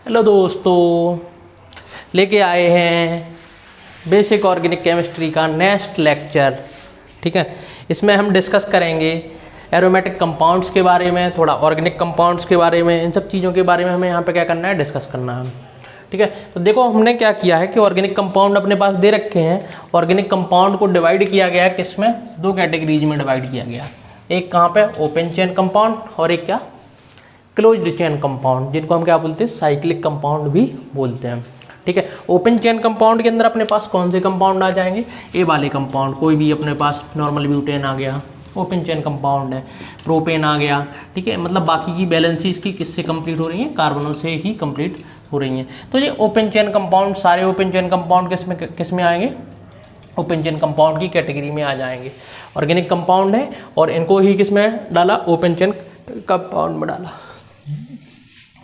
Hello दोस्तों, लेके आए हैं बेसिक ऑर्गेनिक केमिस्ट्री का नेक्स्ट लेक्चर। ठीक है, इसमें हम डिस्कस करेंगे एरोमेटिक कंपाउंड्स के बारे में, थोड़ा ऑर्गेनिक कंपाउंड्स के बारे में, इन सब चीज़ों के बारे में हमें यहाँ पे क्या करना है, डिस्कस करना है। ठीक है, तो देखो हमने क्या किया है कि ऑर्गेनिक कंपाउंड अपने पास दे रखे हैं। ऑर्गेनिक कंपाउंड को डिवाइड किया गया है, किसमें, दो कैटेगरीज में डिवाइड किया गया। एक कहाँ पे, ओपन चेन कंपाउंड, और एक क्या, क्लोज्ड चेन कंपाउंड, जिनको हम क्या बोलते हैं, साइक्लिक कंपाउंड भी बोलते हैं। ठीक है, ओपन चेन कंपाउंड के अंदर अपने पास कौन से कंपाउंड आ जाएंगे, ए वाले कंपाउंड, कोई भी अपने पास नॉर्मल ब्यूटेन आ गया, ओपन चेन कंपाउंड है। प्रोपेन आ गया, ठीक है, मतलब बाकी की बैलेंसीज की किससे कंप्लीट हो रही हैं, कार्बनों से ही कंप्लीट हो रही हैं। तो ये ओपन चेन कंपाउंड, सारे ओपन चेन कंपाउंड किस में आएंगे, ओपन चेन कंपाउंड की कैटेगरी में आ जाएंगे। ऑर्गेनिक कंपाउंड है और इनको ही किस में डाला, ओपन चेन कंपाउंड में डाला।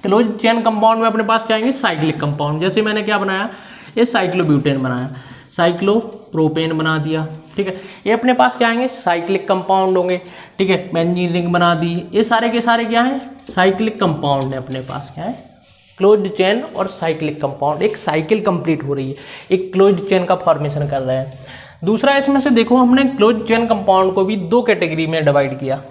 क्लोज चेन कंपाउंड में अपने पास क्या आएंगे, साइक्लिक कंपाउंड। जैसे मैंने क्या बनाया, ये साइक्लोब्यूटेन बनाया, साइक्लोप्रोपेन बना दिया। ठीक है, ये अपने पास क्या आएंगे, साइक्लिक कंपाउंड होंगे। ठीक है, बेंजीन रिंग बना दी, ये सारे के सारे क्या हैं, साइक्लिक कंपाउंड है। अपने पास क्या है, क्लोज्ड चेन और साइक्लिक कंपाउंड, एक साइकिल कंप्लीट हो रही है, एक क्लोज्ड चेन का फॉर्मेशन कर रहे हैं। दूसरा, इसमें से देखो हमने क्लोज्ड चेन कंपाउंड को भी दो कैटेगरी में डिवाइड किया।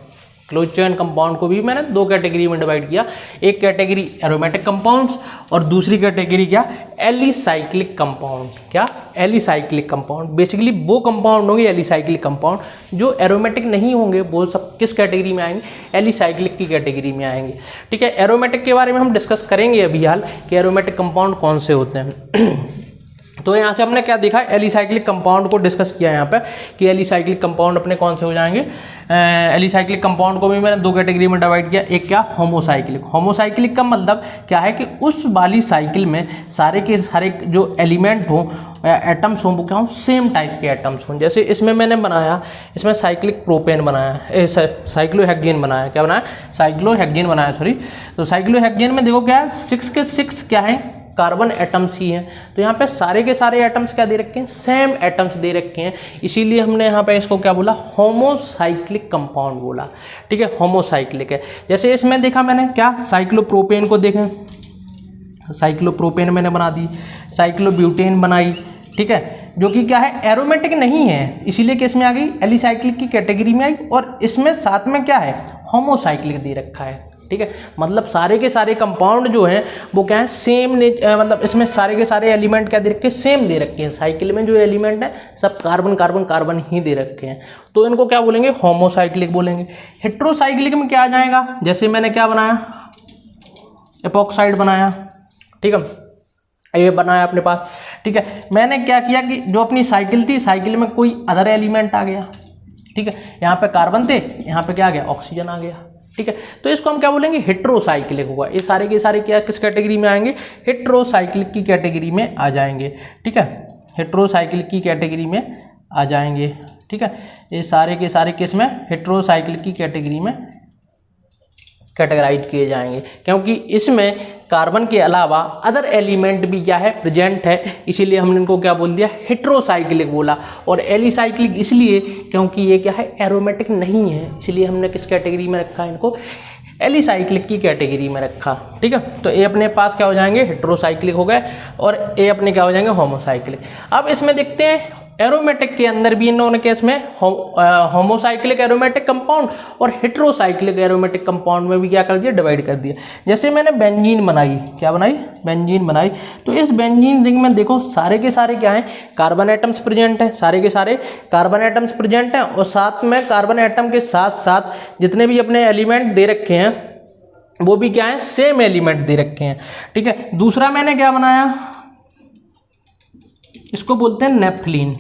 क्लोज चेन कंपाउंड को भी मैंने दो कैटेगरी में डिवाइड किया। एक कैटेगरी एरोमेटिक कंपाउंड्स और दूसरी कैटेगरी क्या, एलिसाइक्लिक कंपाउंड। क्या, एलिसाइक्लिक कंपाउंड। बेसिकली वो कंपाउंड होंगे एलिसाइक्लिक कंपाउंड जो एरोमेटिक नहीं होंगे, वो सब किस कैटेगरी में आएंगे, एलिसाइक्लिक की कैटेगरी में आएंगे। ठीक है, एरोमेटिक के बारे में हम डिस्कस करेंगे अभी हाल कि एरोमेटिक कंपाउंड कौन से होते हैं। तो यहाँ से हमने क्या देखा, एलिसाइक्लिक कंपाउंड को डिस्कस किया यहाँ पे कि एलिसाइक्लिक कंपाउंड अपने कौन से हो जाएंगे। एलिसाइक्लिक कंपाउंड को भी मैंने दो कैटेगरी में डिवाइड किया। एक क्या, होमोसाइक्लिक। होमोसाइक्लिक का मतलब क्या है कि उस वाली साइकिल में सारे के सारे जो एलिमेंट हों, एटम्स हों, वो क्या हों, सेम टाइप के एटम्स हों। जैसे इसमें मैंने बनाया, इसमें साइक्लिक प्रोपेन बनाया, साइक्लोहेक्सेन बनाया, क्या बनाया, साइक्लोहेक्सेन बनाया, सॉरी। तो साइक्लोहेक्सेन में देखो क्या है, 6 के 6 क्या है, कार्बन एटम्स ही हैं। तो यहाँ पे सारे के सारे एटम्स क्या दे रखे हैं, सेम एटम्स दे रखे हैं, इसीलिए हमने यहाँ पे इसको क्या बोला, होमोसाइक्लिक कंपाउंड बोला। ठीक है, होमोसाइक्लिक है। जैसे इसमें देखा मैंने क्या, साइक्लोप्रोपेन को देखें, साइक्लोप्रोपेन मैंने बना दी, साइक्लोब्यूटेन बनाई। ठीक है, जो कि क्या है, एरोमेटिक नहीं है, इसीलिए किस में आ गई, एलिसाइक्लिक की कैटेगरी में आई। और इसमें साथ में क्या है, होमोसाइक्लिक दे रखा है। ठीक है, मतलब सारे के सारे कंपाउंड जो हैं वो क्या है, सेम मतलब इसमें सारे के सारे एलिमेंट क्या दे रखे हैं, सेम दे रखे हैं। साइकिल में जो एलिमेंट है सब कार्बन कार्बन कार्बन ही दे रखे हैं, तो इनको क्या बोलेंगे, होमोसाइक्लिक बोलेंगे। हेट्रोसाइक्लिक में क्या आ जाएगा, जैसे मैंने क्या बनाया, एपॉक्साइड बनाया। ठीक है, ये बनाया अपने पास। ठीक है, मैंने क्या किया कि जो अपनी साइकिल थी, साइकिल में कोई अदर एलिमेंट आ गया। ठीक है, यहाँ पे कार्बन थे, यहाँ पे क्या आ गया, ऑक्सीजन आ गया। ठीक है, तो इसको हम क्या बोलेंगे, हेट्रोसाइक्लिक होगा। ये सारे के सारे क्या किस कैटेगरी में आएंगे, हेट्रोसाइक्लिक की कैटेगरी में आ जाएंगे। ठीक है, हेट्रोसाइक्लिक की कैटेगरी में आ जाएंगे। ठीक है, ये सारे के सारे किस में, हेट्रोसाइक्लिक की कैटेगरी में कैटेगराइज किए जाएंगे, क्योंकि इसमें कार्बन के अलावा अदर एलिमेंट भी क्या है, प्रेजेंट है, इसीलिए हमने इनको क्या बोल दिया, हेट्रोसाइक्लिक बोला। और एलिसाइक्लिक इसलिए क्योंकि ये क्या है, एरोमेटिक नहीं है, इसलिए हमने किस कैटेगरी में रखा है, इनको एलिसाइक्लिक की कैटेगरी में रखा। ठीक है, तो ये अपने पास क्या हो जाएंगे, हेट्रोसाइक्लिक हो गए, और ये अपने क्या हो जाएंगे, होमोसाइक्लिक। अब इसमें देखते हैं एरोमेटिक के अंदर भी इन्होंने केस में होमोसाइक्लिक एरोमेटिक कंपाउंड और हेट्रोसाइक्लिक एरोमेटिक कंपाउंड में भी क्या कर दिया, डिवाइड कर दिया। जैसे मैंने बेंजीन बनाई, क्या बनाई, बेंजीन बनाई, तो इस बेंजीन रिंग में देखो सारे के सारे क्या हैं, कार्बन एटम्स प्रेजेंट हैं, सारे के सारे कार्बन एटम्स प्रेजेंट हैं, और साथ में कार्बन एटम के साथ साथ जितने भी अपने एलिमेंट दे रखे हैं वो भी क्या है, सेम एलिमेंट दे रखे हैं। ठीक है, दूसरा मैंने क्या बनाया, इसको बोलते हैं नेप्थलीन।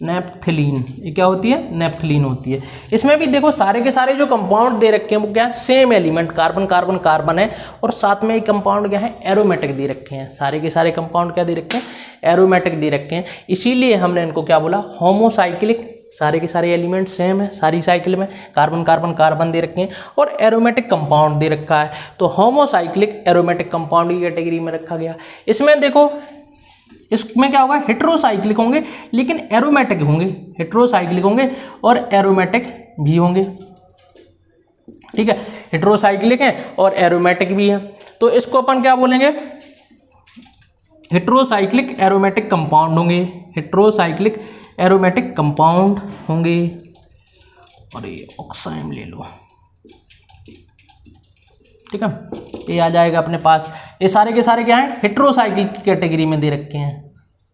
नेप्थलीन, ये क्या होती है, नेप्थलीन होती है। इसमें भी देखो सारे के सारे जो कंपाउंड दे रखे हैं वो क्या है, same element, carbon carbon carbon है, और साथ में एक कंपाउंड क्या है, एरोमेटिक दे रखे हैं। सारे के सारे कंपाउंड क्या दे रखे हैं, एरोमेटिक दे रखे हैं, इसीलिए हमने इनको क्या बोला, होमोसाइक्लिक। सारे के सारे एलिमेंट सेम है, सारी साइकिल में कार्बन कार्बन कार्बन दे रखे हैं, और एरोमेटिक कंपाउंड दे रखा है, तो होमोसाइक्लिक एरोमेटिक कंपाउंड की कैटेगरी में रखा गया। इसमें देखो इसमें क्या होगा, हेट्रोसाइक्लिक होंगे लेकिन एरोमेटिक होंगे, हेट्रोसाइक्लिक होंगे और एरोमेटिक भी होंगे। ठीक है, हेट्रोसाइक्लिक है और एरोमेटिक भी है। तो इसको अपन क्या बोलेंगे, हेट्रोसाइक्लिक एरोमेटिक कंपाउंड होंगे, हेट्रोसाइक्लिक एरोमेटिक कंपाउंड होंगे। और ये ऑक्साइम ले लो, ठीक है, ये आ जाएगा अपने पास। ये सारे के सारे क्या हैं, हेट्रोसाइक्लिक की कैटेगरी में दे रखे हैं,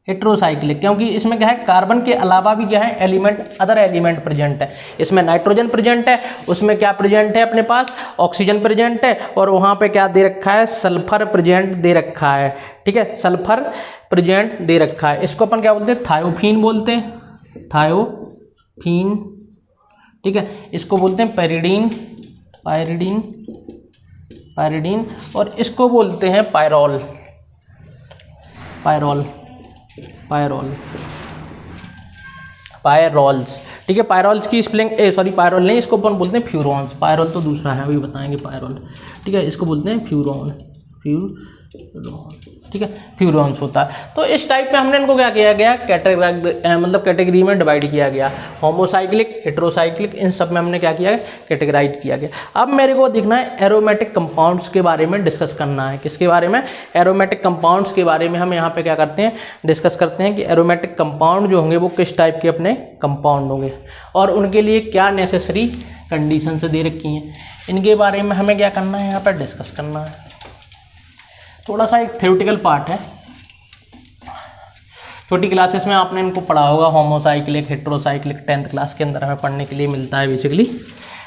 हेट्रोसाइक्लिक, क्योंकि इसमें क्या है, कार्बन के अलावा भी क्या है, एलिमेंट, अदर एलिमेंट प्रेजेंट है। इसमें नाइट्रोजन प्रेजेंट है, उसमें क्या प्रेजेंट है अपने पास, ऑक्सीजन प्रेजेंट है, और वहाँ पे क्या दे रखा है, सल्फर प्रेजेंट दे रखा है। ठीक है, सल्फर प्रेजेंट दे रखा है। इसको अपन क्या बोलते हैं, थायोफीन बोलते हैं, थायोफीन। ठीक है, इसको बोलते हैं पैरिडीन, पायरिडीन, पायरिडीन, और इसको बोलते हैं पायरोल, पायरोल, पायरोल, पायरोल्स। ठीक है, पायरोल्स की स्पेलिंग पायरोल नहीं, इसको अपन बोलते हैं फ्यूरॉन्स। पायरोल तो दूसरा है, अभी बताएंगे पायरोल। ठीक है, इसको बोलते हैं फ्यूरॉन, फ्यूरॉन। ठीक है, फ्यूरॉन्स होता है। तो इस टाइप में हमने इनको क्या किया गया, कैटेगरी में डिवाइड किया गया, होमोसाइक्लिक, हेट्रोसाइक्लिक, इन सब में हमने क्या किया है, कैटेगराइज किया गया। अब मेरे को देखना है एरोमेटिक कंपाउंड्स के बारे में डिस्कस करना है। किसके बारे में, एरोमेटिक कंपाउंड्स के बारे में हम यहाँ पे क्या करते हैं, डिस्कस करते हैं कि एरोमेटिक कंपाउंड जो होंगे वो किस टाइप के अपने कंपाउंड होंगे और उनके लिए क्या नेसेसरी कंडीशन दे रखी हैं, इनके बारे में हमें क्या करना है, यहाँ पर डिस्कस करना है। थोड़ा सा एक थ्योरेटिकल पार्ट है, छोटी क्लासेस में आपने इनको पढ़ा होगा, होमोसाइक्लिक, हेट्रोसाइक्लिक 10th क्लास के अंदर हमें पढ़ने के लिए मिलता है बेसिकली।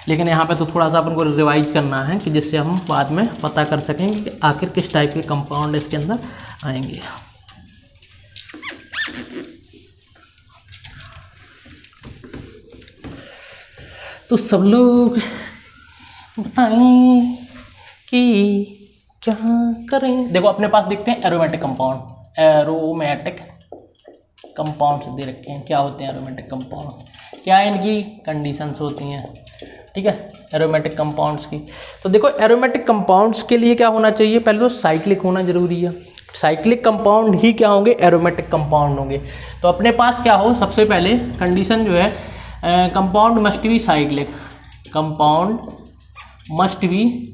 लेकिन यहाँ पे तो थोड़ा सा अपन को रिवाइज करना है कि जिससे हम बाद में पता कर सकेंगे कि आखिर किस टाइप के कंपाउंड इसके अंदर आएंगे। तो सब लोग बताएं कि क्या करें। देखो अपने पास देखते हैं एरोमेटिक कंपाउंड, एरोमेटिक कंपाउंड्स दे रखे हैं। क्या होते हैं एरोमेटिक कंपाउंड, क्या इनकी कंडीशंस होती हैं। ठीक है, एरोमेटिक कंपाउंड्स की। तो देखो एरोमेटिक कंपाउंड्स के लिए क्या होना चाहिए, पहले तो साइक्लिक होना जरूरी है। साइक्लिक कंपाउंड ही क्या होंगे, एरोमेटिक कंपाउंड होंगे। तो अपने पास क्या हो, सबसे पहले कंडीशन जो है, compound must be cyclic, compound must be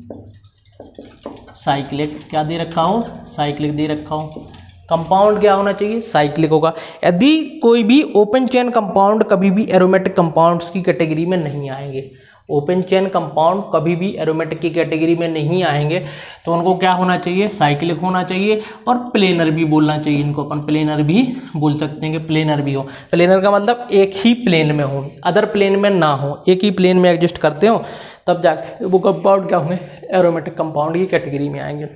cyclic. क्या दे रखा हो, साइक्लिक दे रखा हो। कंपाउंड क्या होना चाहिए, साइक्लिक होगा। यदि कोई भी ओपन चेन कंपाउंड कभी भी एरोमेटिक कंपाउंड्स की कैटेगरी में नहीं आएंगे, ओपन चेन कंपाउंड कभी भी एरोमेटिक की कैटेगरी में नहीं आएंगे, तो उनको क्या होना चाहिए, साइक्लिक होना चाहिए। और प्लेनर भी बोलना चाहिए, इनको अपन प्लेनर भी बोल सकते हैं कि प्लेनर भी हो। प्लेनर का मतलब एक ही प्लेन में हो, अदर प्लेन में ना हो, एक ही प्लेन में एग्जिस्ट करते हो, तब जाके वो कंपाउंड क्या होंगे, एरोमेटिक कंपाउंड की कैटेगरी में आएंगे।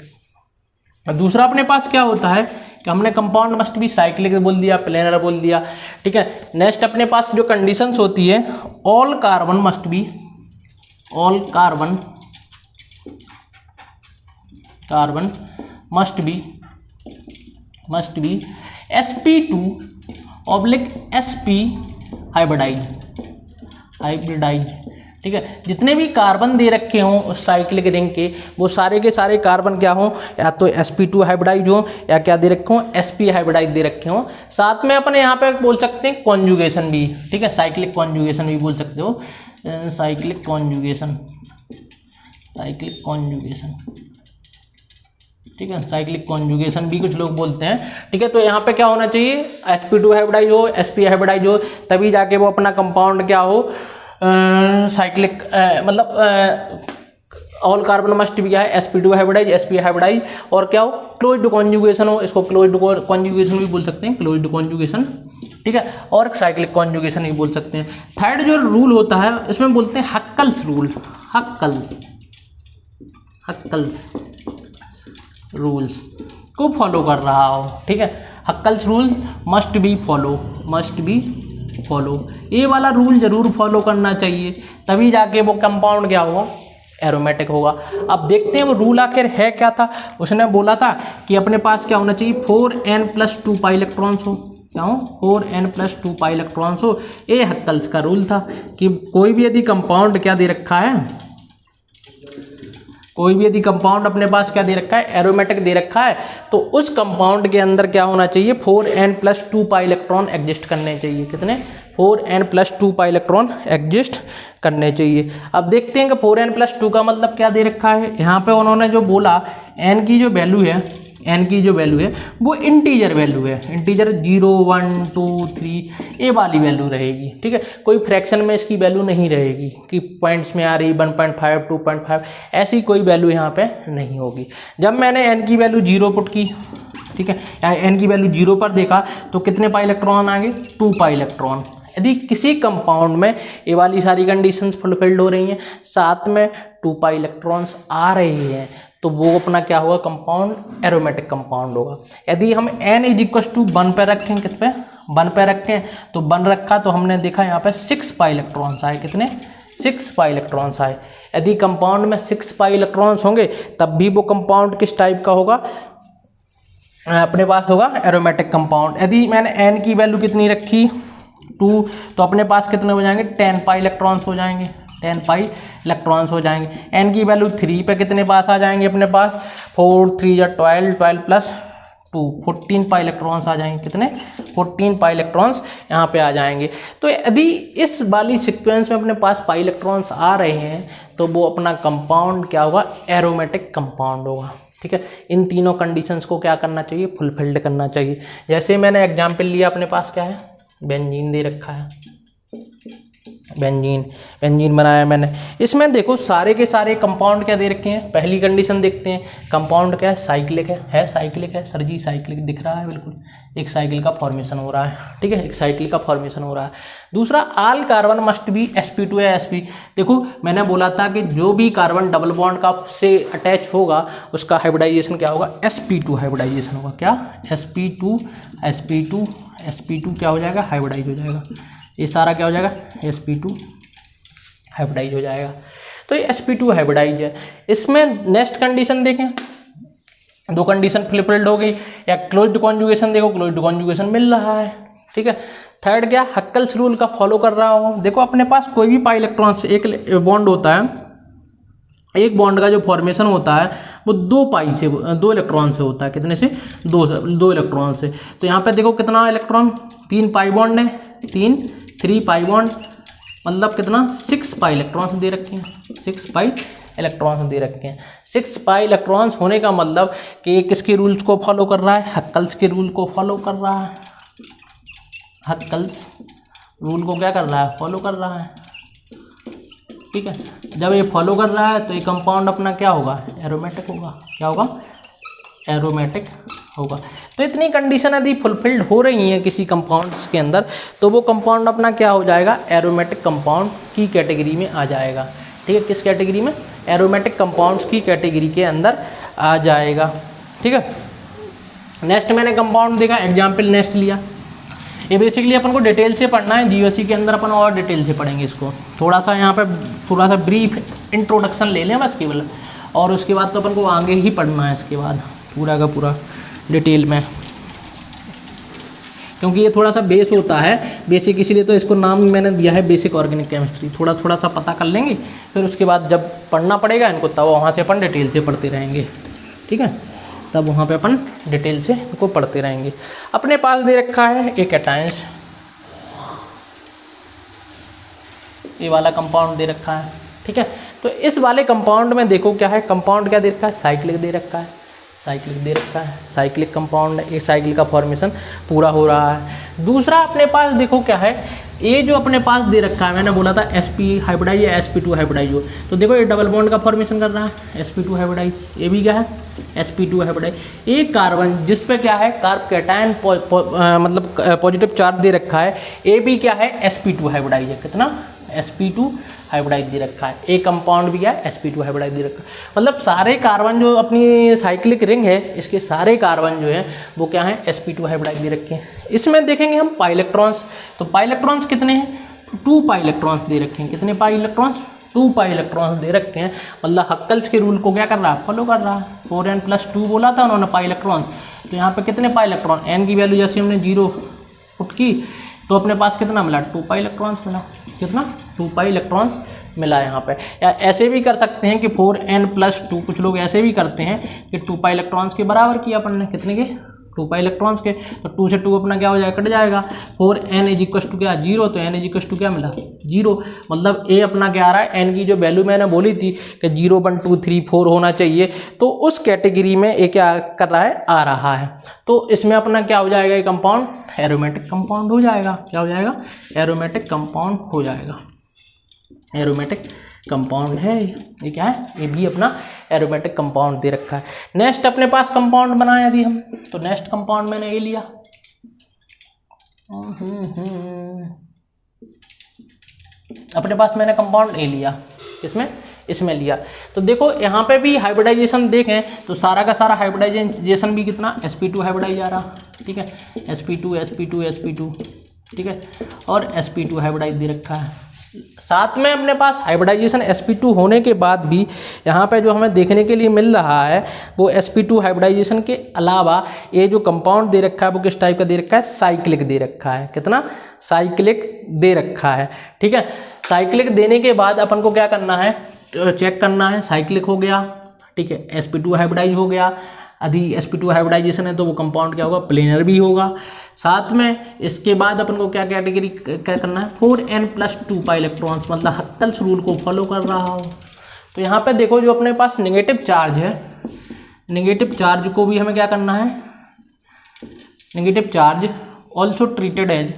दूसरा अपने पास क्या होता है कि हमने कंपाउंड मस्ट बी साइक्लिक बोल दिया, प्लेनर बोल दिया। ठीक है, नेक्स्ट अपने पास जो कंडीशंस होती है, all carbon must be, all carbon, carbon must be sp2 oblique sp hybridize, hybridize. ठीक है, जितने भी कार्बन दे रखे हों उस साइक्लिक रिंग के, वो सारे के सारे कार्बन क्या हों, या तो sp2 हाइब्रिडाइज हो, या क्या दे रखे हों, sp हाइब्रिडाइज दे रखे हों। साथ में अपने यहाँ पे बोल सकते हैं कॉन्जुगेशन भी। ठीक है, साइक्लिक कॉन्जुगेशन भी बोल सकते हो, साइक्लिक कॉन्जुगेशन, साइक्लिक कॉन्जुगेशन। ठीक है, साइक्लिक कॉन्जुगेशन भी कुछ लोग बोलते हैं। ठीक है, तो यहाँ पे क्या होना चाहिए, sp2 हाइब्रिडाइज हो, sp हाइब्रिडाइज हो, तभी जाके वो अपना कंपाउंड क्या हो, साइक्लिक, मतलब ऑल कार्बन मस्ट भी क्या है, sp2 हाइब्रिडाइज, sp हाइब्रिडाइज, और क्या हो, क्लोज्ड कॉन्जुगेशन हो, इसको क्लोज्ड कॉन्जुगेशन भी बोल सकते हैं, क्लोज्ड कॉन्जुगेशन। ठीक है, और साइक्लिक कॉन्जुगेशन भी बोल सकते हैं। थर्ड जो रूल होता है इसमें बोलते हैं Huckel's rule, Hückel's, Hückel's rules को फॉलो कर रहा हो। ठीक है, Huckel's rule must be follow, must be follow, ये वाला रूल जरूर फॉलो करना चाहिए, तभी जाके वो कंपाउंड क्या होगा, एरोमेटिक होगा। अब देखते हैं वो रूल आखिर है क्या था। उसने बोला था कि अपने पास क्या होना चाहिए, 4n+2 पाई इलेक्ट्रॉन्स हो, क्या हो, 4n+2 पाई इलेक्ट्रॉन्स हो। ये हक्कल्स का रूल था कि कोई भी यदि कंपाउंड क्या दे रखा है, कोई भी यदि कंपाउंड अपने पास क्या दे रखा है, एरोमेटिक दे रखा है, तो उस कंपाउंड के अंदर क्या होना चाहिए, 4n+2 पाई इलेक्ट्रॉन एग्जिस्ट करने चाहिए। कितने, 4n+2 पाई इलेक्ट्रॉन एग्जिस्ट करने चाहिए। अब देखते हैं कि 4n+2 का मतलब क्या दे रखा है। यहाँ पे उन्होंने जो बोला n की जो वैल्यू है वो इंटीजर वैल्यू है, इंटीजर 0 1 2 3 ये वाली वैल्यू रहेगी, ठीक है। कोई फ्रैक्शन में इसकी वैल्यू नहीं रहेगी कि पॉइंट्स में आ रही 1.5 2.5 ऐसी कोई वैल्यू यहाँ पे नहीं होगी। जब मैंने n की वैल्यू 0 पुट की, ठीक है, n की वैल्यू 0 पर देखा तो कितने पाई इलेक्ट्रॉन आएंगे, 2 पाई इलेक्ट्रॉन। यदि किसी कंपाउंड में ये वाली सारी कंडीशंस फुलफिल्ड हो रही हैं, साथ में 2 पाई इलेक्ट्रॉन्स आ रहे हैं, तो वो अपना क्या होगा, कंपाउंड एरोमेटिक कंपाउंड होगा। यदि हम n = 1 पे रखें, कित पे 1 पे रखें, तो 1 रखा तो हमने देखा यहाँ पे 6 पाई इलेक्ट्रॉन्स आए, कितने 6 पाई इलेक्ट्रॉन्स आए। यदि कंपाउंड में 6 पाई इलेक्ट्रॉन्स होंगे तब भी वो कंपाउंड किस टाइप का होगा, अपने पास होगा एरोमेटिक कंपाउंड। यदि मैंने n की वैल्यू कितनी रखी 2, तो अपने पास कितने हो जाएंगे, 10 पाई इलेक्ट्रॉन्स हो जाएंगे, 10 पाई इलेक्ट्रॉन्स हो जाएंगे। n की वैल्यू 3 पे कितने पास आ जाएंगे अपने पास, 4 3 या 12 12 + 2 14 पाई इलेक्ट्रॉन्स आ जाएंगे, कितने 14 पाई इलेक्ट्रॉन्स यहाँ पे आ जाएंगे। तो यदि इस वाली सीक्वेंस में अपने पास पाई इलेक्ट्रॉन्स आ रहे हैं तो वो अपना कंपाउंड क्या होगा, एरोमेटिक कंपाउंड होगा, ठीक है। इन तीनों कंडीशंस को क्या करना चाहिए, फुलफिल्ड करना चाहिए। जैसे मैंने एग्जाम्पल लिया, अपने पास क्या है, बेंजीन दे रखा है, बेंजीन बनाया मैंने। इसमें देखो सारे के सारे कंपाउंड क्या दे रखे हैं। पहली कंडीशन देखते हैं, कंपाउंड क्या है, साइक्लिक है साइक्लिक है सर जी, साइक्लिक दिख रहा है बिल्कुल, एक साइकिल का फॉर्मेशन हो रहा है, ठीक है, एक साइकिल का फॉर्मेशन हो रहा है। दूसरा, all carbon must be sp2 या sp। देखो मैंने बोला था कि जो भी कार्बन डबल बॉन्ड का से अटैच होगा उसका हाइब्रिडाइजेशन क्या होगा, sp2 हाइब्रिडाइजेशन होगा। क्या, sp2 क्या हो जाएगा, हाइब्रिडाइज हो जाएगा। ये सारा क्या हो जाएगा, sp2 हाइब्रिडाइज हो जाएगा। तो ये sp2 हाइब्रिडाइज है। इसमें नेक्स्ट कंडीशन देखें, 2 कंडीशन फुलफिल्ड हो गई। या क्लोज्ड कॉन्जुगेशन देखो, क्लोज्ड कॉन्जुगेशन मिल रहा है, ठीक है। थर्ड क्या, हक्कल्स रूल का फॉलो कर रहा हो। देखो अपने पास कोई भी पाई इलेक्ट्रॉन, एक बॉन्ड होता है, एक बॉन्ड का जो फॉर्मेशन होता है वो 2 इलेक्ट्रॉन से होता है। कितने से, 2 इलेक्ट्रॉन से। तो यहाँ पे देखो कितना इलेक्ट्रॉन, 3 पाई बॉन्ड है, 3 पाई बॉन्ड, मतलब कितना, 6 पाई इलेक्ट्रॉन्स दे रखे हैं, 6 पाई इलेक्ट्रॉन्स दे रखे हैं। 6 पाई इलेक्ट्रॉन्स होने का मतलब कि ये किसके रूल्स को फॉलो कर रहा है, हक्कल्स के रूल को फॉलो कर रहा है। हक्कल्स रूल को क्या कर रहा है, फॉलो कर रहा है, ठीक है। जब ये फॉलो कर रहा है तो ये कंपाउंड अपना क्या होगा, एरोमेटिक होगा। क्या होगा, एरोमेटिक होगा। तो इतनी कंडीशन यदि फुलफिल्ड हो रही हैं किसी कंपाउंड्स के अंदर तो वो कंपाउंड अपना क्या हो जाएगा, एरोमेटिक कंपाउंड की कैटेगरी में आ जाएगा, ठीक है। किस कैटेगरी में, एरोमेटिक कंपाउंड्स की कैटेगरी के अंदर आ जाएगा, ठीक है। नेक्स्ट मैंने कंपाउंड देखा, एग्जाम्पल नेक्स्ट लिया। ये बेसिकली अपन को डिटेल से पढ़ना है, जीओसी के अंदर अपन और डिटेल से पढ़ेंगे इसको। थोड़ा सा यहाँ पे थोड़ा सा ब्रीफ इंट्रोडक्शन ले लें बस केवल, और उसके बाद तो अपन को आगे ही पढ़ना है इसके बाद पूरा का पूरा डिटेल में, क्योंकि ये थोड़ा सा बेस होता है, बेसिक, इसलिए तो इसको नाम मैंने दिया है बेसिक ऑर्गेनिक केमिस्ट्री। थोड़ा सा पता कर लेंगे, फिर उसके बाद जब पढ़ना पड़ेगा इनको तब वहाँ से अपन डिटेल से पढ़ते रहेंगे, ठीक है। तब वहाँ पे अपन डिटेल से इनको पढ़ते रहेंगे। अपने पास दे रखा है एक कैटायंस, ये वाला कंपाउंड दे रखा है, ठीक है। तो इस वाले कंपाउंड में देखो क्या है, कंपाउंड क्या दे रखा है, साइक्लिक दे रखा है, साइक्लिक दे रखा है, साइक्लिक कंपाउंड है, एक साइकिल का फॉर्मेशन पूरा हो रहा है। दूसरा अपने पास देखो क्या है, ये जो अपने पास दे रखा है, मैंने बोला था sp हाइब्रिडाइज या sp2 हाइब्रिडाइज हो, तो देखो ये डबल बॉन्ड का फॉर्मेशन कर रहा है, sp2 हाइब्रिडाइज। ये भी क्या है, sp2 हाइब्रिडाइज। एक कार्बन जिस पे क्या है, कार्ब कैटायन मतलब पॉजिटिव चार्ज दे रखा है, ये भी क्या है, sp2 हाइब्रिडाइज है। कितना, sp2 हाइब्रिडाइज दे रखा है। एक कंपाउंड भी है sp2 हाइब्रिडाइज दे रखा है। मतलब सारे कार्बन जो अपनी साइक्लिक रिंग है, इसके सारे कार्बन जो है वो क्या है, sp2 हाइब्रिडाइज दे रखे हैं। इसमें देखेंगे हम पाई इलेक्ट्रॉन्स, तो पाई इलेक्ट्रॉन्स कितने हैं, 2 पाई इलेक्ट्रॉन्स दे रखे हैं। कितने pi electrons, 2 pi electrons they रखे हैं। मतलब हक्कल्स के रूल को क्या कर रहा है, फॉलो कर रहा है। 4n+2 बोला था उन्होंने पाई इलेक्ट्रॉन्स, तो यहाँ पे कितने पाई इलेक्ट्रॉन, n की वैल्यू जैसे हमने 0 पुट की तो अपने पास कितना मिला, 2 पाई इलेक्ट्रॉन्स मिला। कितना, 2 पाई इलेक्ट्रॉन्स मिला यहाँ पे। या ऐसे भी कर सकते हैं कि 4n+2, कुछ लोग ऐसे भी करते हैं कि 2 पाई इलेक्ट्रॉन्स के बराबर किया अपन ने, कितने के, 2 पाई इलेक्ट्रॉन्स के, तो 2 से 2 अपना क्या हो जाएगा, कट जाएगा। 4n इज इक्वल टू क्या 0, तो n इज इक्वल टू क्या मिला 0, मतलब a अपना क्या आ रहा है, n की जो वैल्यू मैंने बोली थी कि 0 1 2 3 4 होना चाहिए, तो उस कैटेगरी में a क्या कर रहा है, आ रहा है। तो इसमें अपना क्या हो जाएगा, ये कंपाउंड एरोमेटिक कंपाउंड हो जाएगा। क्या हो जाएगा, एरोमेटिक कंपाउंड हो जाएगा। एरोमेटिक कंपाउंड है ये, क्या है, ये भी अपना एरोमेटिक कंपाउंड दे रखा है। नेक्स्ट अपने पास कंपाउंड बनाया थी हम, तो नेक्स्ट कंपाउंड मैंने ये लिया, अपने पास मैंने कंपाउंड ए लिया, किसमें, इसमें लिया। तो देखो यहाँ पे भी हाइब्रिडाइजेशन देखें तो सारा का सारा हाइब्रिडाइजेशन भी कितना sp2 हाइब्रिडाइज आ रहा, ठीक है, sp2 sp2 sp2, ठीक है, और sp2 हाइब्रिडाइज दे रखा है। साथ में अपने पास हाइब्रिडाइजेशन sp2 होने के बाद भी यहाँ पे जो हमें देखने के लिए मिल रहा है वो sp2 हाइब्रिडाइजेशन के अलावा ये जो कंपाउंड दे रखा है वो किस टाइप का दे रखा है, साइक्लिक दे रखा है। कितना, साइक्लिक दे रखा है, ठीक है। साइक्लिक देने के बाद अपन को क्या करना है, चेक करना है, साइक्लिक हो गया, ठीक है, sp2 हाइब्रिडाइज हो गया। यदि sp2 हाइब्रिडाइजेशन है तो वो कंपाउंड क्या होगा, प्लेनर भी होगा। साथ में इसके बाद अपन को क्या कैटेगरी क्या करना है, 4n+2 पाई इलेक्ट्रॉन्स, मतलब हक्टल्स रूल को फॉलो कर रहा हो। तो यहाँ पे देखो जो अपने पास नेगेटिव चार्ज है, नेगेटिव चार्ज को भी हमें क्या करना है, negative charge also treated as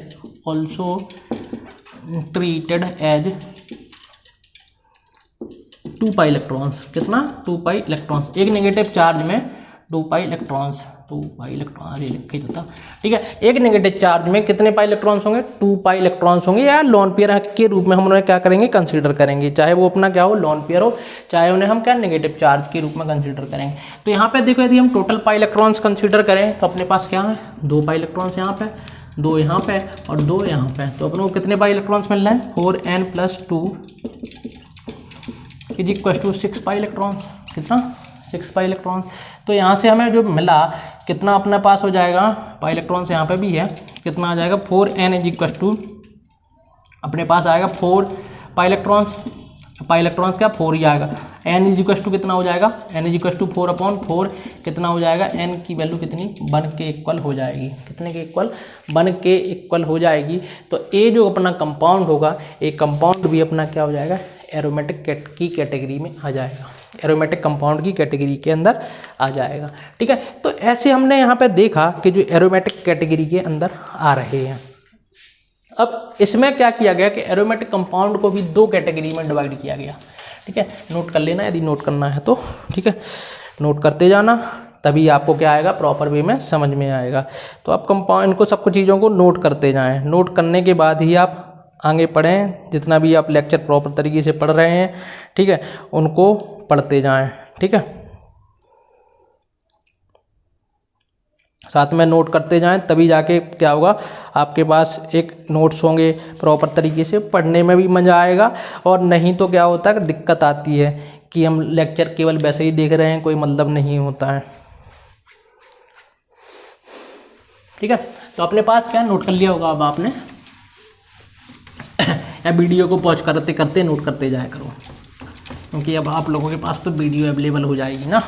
2 pi electrons. कितना, 2 पाई इलेक्ट्रॉन्स, एक नेगेटिव चार्ज में 2 पाई इलेक्ट्रॉन्स, 2 पाई इलेक्ट्रॉन, ये लिख देता, ठीक है। एक नेगेटिव चार्ज में कितने पाई इलेक्ट्रॉन्स होंगे, 2 पाई इलेक्ट्रॉन्स होंगे, या लोन पेयर के रूप में हम उन्हें क्या करेंगे, कंसीडर करेंगे, चाहे वो अपना क्या हो, लोन पेयर हो, चाहे उन्हें हम क्या नेगेटिव चार्ज के रूप में कंसीडर करेंगे। तो यहाँ पे देखो यदि हम टोटल पाई इलेक्ट्रॉन्स कंसीडर करें तो अपने पास क्या है, 2 पाई इलेक्ट्रॉन्स यहाँ पे, 2 यहाँ पे और 2 यहाँ पे, तो अपन को कितने पाई इलेक्ट्रॉन्स मिल रहे हैं, 4n+2 is equal to 6 pi electrons. कितना, 6 पाई इलेक्ट्रॉन्स। तो यहाँ से हमें जो मिला कितना अपने पास हो जाएगा, पाई इलेक्ट्रॉन्स यहाँ पे भी है, कितना आ जाएगा, 4n इज इक्वल टू अपने पास आएगा 4 पाई इलेक्ट्रॉन्स, पाई इलेक्ट्रॉन्स क्या 4 ही आएगा। n इज इक्वल टू कितना हो जाएगा, n इज इक्वल टू 4/4, कितना हो जाएगा, n की वैल्यू कितनी, 1 के इक्वल हो जाएगी। कितने के इक्वल, 1 के इक्वल हो जाएगी। तो ये जो अपना कंपाउंड होगा, ये कंपाउंड भी अपना क्या हो जाएगा, एरोमेटिक की कैटेगरी में आ जाएगा, एरोमेटिक कंपाउंड की कैटेगरी के अंदर आ जाएगा, ठीक है। तो ऐसे हमने यहाँ पे देखा कि जो एरोमेटिक कैटेगरी के अंदर आ रहे हैं। अब इसमें क्या किया गया कि एरोमेटिक कंपाउंड को भी 2 कैटेगरी में डिवाइड किया गया, ठीक है। नोट कर लेना यदि नोट करना है तो, ठीक है, नोट करते जाना, तभी आपको क्या आएगा, प्रॉपर वे में समझ में आएगा। तो आप कंपाउंड को, सब कुछ चीज़ों को नोट करते जाएँ, नोट करने के बाद ही आप आगे पढ़ें, जितना भी आप लेक्चर प्रॉपर तरीके से पढ़ रहे हैं, ठीक है, उनको पढ़ते जाएं, ठीक है, साथ में नोट करते जाएं, तभी जाके क्या होगा, आपके पास एक नोट्स होंगे, प्रॉपर तरीके से पढ़ने में भी मज़ा आएगा। और नहीं तो क्या होता है, दिक्कत आती है कि हम लेक्चर केवल वैसे ही देख रहे हैं, कोई मतलब नहीं होता है, ठीक है। तो अपने पास क्या नोट कर लिया होगा अब आपने, या वीडियो को पॉज करते करते नोट करते जाया करो, क्योंकि अब आप लोगों के पास तो वीडियो अवेलेबल हो जाएगी ना,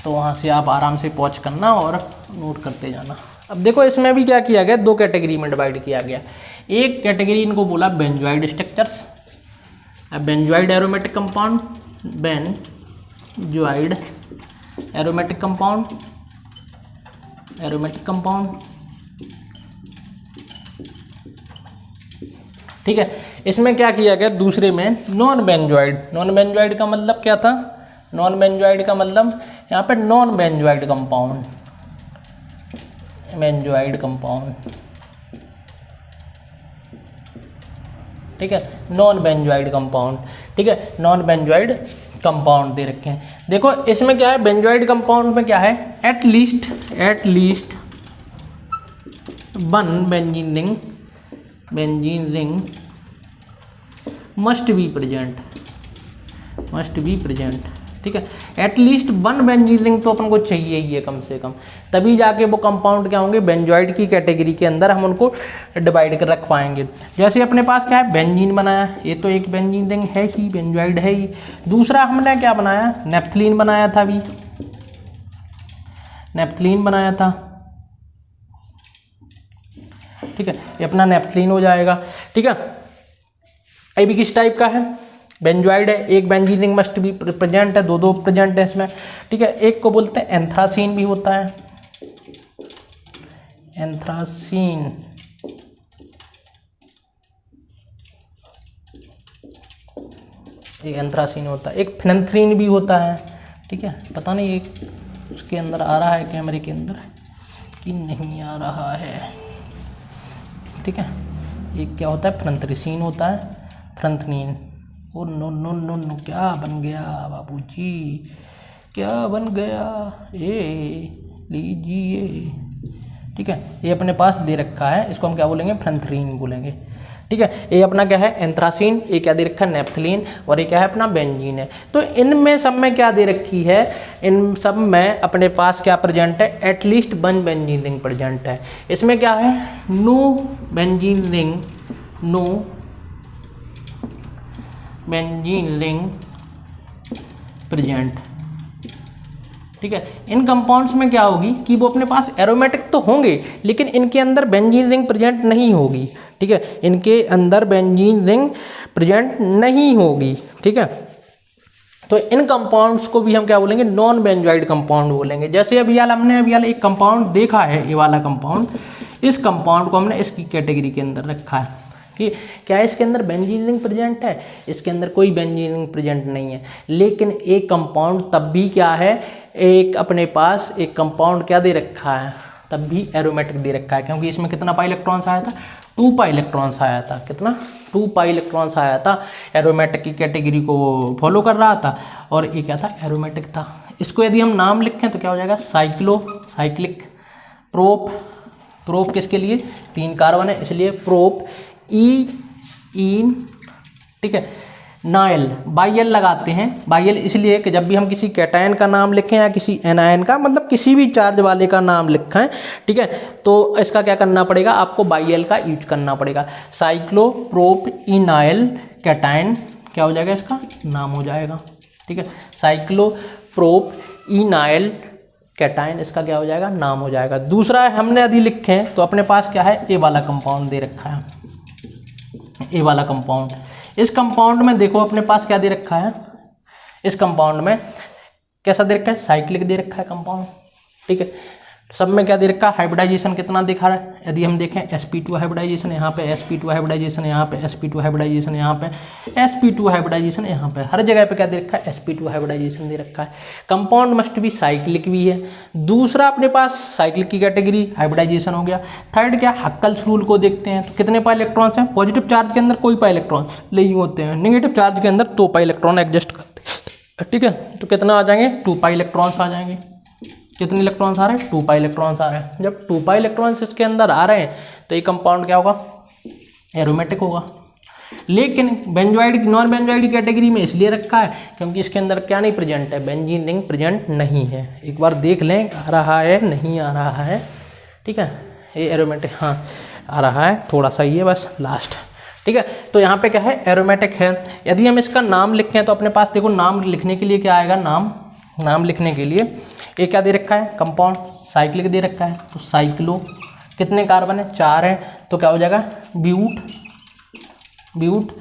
तो वहाँ से आप आराम से पॉज करना और नोट करते जाना। अब देखो इसमें भी क्या किया गया, 2 कैटेगरी में डिवाइड किया गया। एक कैटेगरी इनको बोला benzenoid structures, benzenoid aromatic compound, benzenoid aromatic compound, aromatic compound, ठीक है। इसमें क्या किया गया, दूसरे में नॉन बेंजोइड, नॉन बेंजोइड का मतलब क्या था, नॉन बेंजोइड का मतलब यहाँ पे non benzenoid compound, benzenoid compound, ठीक है, नॉन बेंजोइड कंपाउंड, ठीक है, नॉन बेंजोइड कंपाउंड दे रखे हैं। देखो इसमें क्या है, बेंजोइड कंपाउंड में क्या है, at least 1 benzene ring must be present, ठीक है। एटलीस्ट 1 बेंजीन रिंग तो अपन को चाहिए ही है कम से कम, तभी जाके वो कंपाउंड क्या होंगे, बेंजोइड की कैटेगरी के अंदर हम उनको डिवाइड कर रख पाएंगे। जैसे अपने पास क्या है, बेंजीन बनाया, ये तो एक बेंजीन रिंग है ही, बेंजोइड है ही। दूसरा हमने क्या बनाया, नेप्थलीन बनाया था, अभी नेप्थलीन बनाया था, ठीक है, ये अपना नेप्थलीन हो जाएगा। ठीक है, ये भी किस टाइप का है, बेंजोइड है, एक बेंजीन रिंग मस्ट भी प्रेजेंट है, दो प्रेजेंट है इसमें। ठीक है, एक को बोलते हैं एंथ्रासीन भी होता है, एंथ्रासीन। एक एंथ्रासीन होता है, एक फेनेंथ्रीन भी होता है। ठीक है, पता नहीं एक उसके अंदर आ रहा है कैमरे के अंदर कि नहीं आ रहा है। ठीक है, एक क्या होता है, फेनेंथ्रीन होता है, phenanthrene. Oh no no no no, क्या बन गया बाबूजी, क्या बन गया, ये लीजिए। ठीक है, ये अपने पास दे रखा है, इसको हम क्या बोलेंगे, फेनेंथ्रीन बोलेंगे। ठीक है, ये अपना क्या है, एंथ्रासीन, ये क्या दे रखा है, नेप्थलीन, और ये क्या है अपना बेंजीन है। तो इनमें सब में क्या दे रखी है, इन सब में अपने पास क्या प्रेजेंट है, at least one benzene ring present है। इसमें क्या है, no benzene ring, no benzene ring present. ठीक है, इन कंपाउंड्स में क्या होगी कि वो अपने पास एरोमेटिक तो होंगे लेकिन इनके अंदर बेंजीन रिंग प्रेजेंट नहीं होगी। ठीक है, इनके अंदर बेंजीन रिंग प्रेजेंट नहीं होगी। ठीक है, तो इन कंपाउंड्स को भी हम क्या बोलेंगे, नॉन बेंजोइड कंपाउंड बोलेंगे। जैसे अभी हमने एक कंपाउंड देखा है, ये वाला कंपाउंड, इस कंपाउंड को हमने इसकी कैटेगरी के अंदर रखा है कि क्या इसके अंदर बेंजीन रिंग प्रेजेंट है, इसके अंदर कोई बेंजीन रिंग प्रेजेंट नहीं है। लेकिन एक कंपाउंड तब भी क्या है, एक अपने पास एक कंपाउंड क्या दे रखा है, तब भी एरोमेटिक दे रखा है, क्योंकि इसमें कितना पाई इलेक्ट्रॉन्स आया था, 2 पाई इलेक्ट्रॉन्स आया था। कितना, 2 पाई इलेक्ट्रॉन्स आया था, एरोमेटिक की कैटेगरी को फॉलो कर रहा था, और ये क्या था, एरोमेटिक था। इसको यदि हम नाम लिखें तो क्या हो जाएगा, साइक्लो, साइक्लिक, प्रोप, प्रोप किसके लिए, 3 कार्बन है इसलिए प्रोप, ईन। ठीक है, नाइल, बाइल लगाते हैं, बाइल इसलिए कि जब भी हम किसी कैटायन का नाम लिखें या किसी एनायन का, मतलब किसी भी चार्ज वाले का नाम लिखें, ठीक है, तो इसका क्या करना पड़ेगा, आपको बाइल का यूज करना पड़ेगा। साइक्लो प्रोप इनाइल कैटायन क्या हो जाएगा, इसका नाम हो जाएगा। ठीक है, साइक्लो प्रोप इनाइल कैटायन, इसका क्या हो जाएगा, नाम हो जाएगा। दूसरा हमने यदि लिखे हैं तो अपने पास क्या है, ए वाला कंपाउंड दे रखा है, ए वाला कंपाउंड। इस कंपाउंड में देखो अपने पास क्या दे रखा है, इस कंपाउंड में कैसा दे रखा है, साइक्लिक दे रखा है कंपाउंड। ठीक है, सब में क्या दे रखा है, हाइब्रिडाइजेशन कितना दिखा रहा है, यदि हम देखें sp2 हाइब्रिडाइजेशन यहाँ पे, sp2 हाइब्रिडाइजेशन यहाँ पे, sp2 हाइब्रिडाइजेशन यहाँ पे, sp2 हाइब्रिडाइजेशन यहाँ पे, हर जगह पे क्या दे रखा है, sp2 हाइब्रिडाइजेशन दे रखा है। कंपाउंड मस्ट भी साइक्लिक भी है। दूसरा अपने पास साइक्लिक की कैटेगरी हाइब्रिडाइजेशन हो गया। थर्ड क्या, हक्कल्स रूल को देखते हैं तो कितने पाई इलेक्ट्रॉन्स हैं, पॉजिटिव चार्ज के अंदर कोई पाई इलेक्ट्रॉन नहीं होते हैं, नेगेटिव चार्ज के अंदर 2 पाई इलेक्ट्रॉन एडजस्ट करते हैं। ठीक है, तो कितना आ जाएंगे, 2 पाई इलेक्ट्रॉन्स आ जाएंगे। कितने इलेक्ट्रॉन्स आ रहे हैं, 2 पाई इलेक्ट्रॉन्स आ रहे हैं। जब 2 पाई इलेक्ट्रॉन्स इसके अंदर आ रहे हैं तो ये कंपाउंड क्या होगा, एरोमेटिक होगा। लेकिन बेंजोइड, नॉन बेंजोइड कैटेगरी में इसलिए रखा है क्योंकि इसके अंदर क्या नहीं प्रेजेंट है, बेंजीन रिंग प्रेजेंट नहीं है। एक बार देख लें आ रहा है नहीं आ रहा है। ठीक है, ये एरोमेटिक, हाँ आ रहा है, थोड़ा सा ये बस लास्ट। ठीक है, तो यहाँ पे क्या है, एरोमेटिक है। यदि हम इसका नाम लिखें तो अपने पास देखो नाम लिखने के लिए क्या आएगा, नाम लिखने के लिए ये क्या दे रखा है, कंपाउंड साइक्लिक दे रखा है, तो साइक्लो, कितने कार्बन है, 4 है, तो क्या हो जाएगा, ब्यूट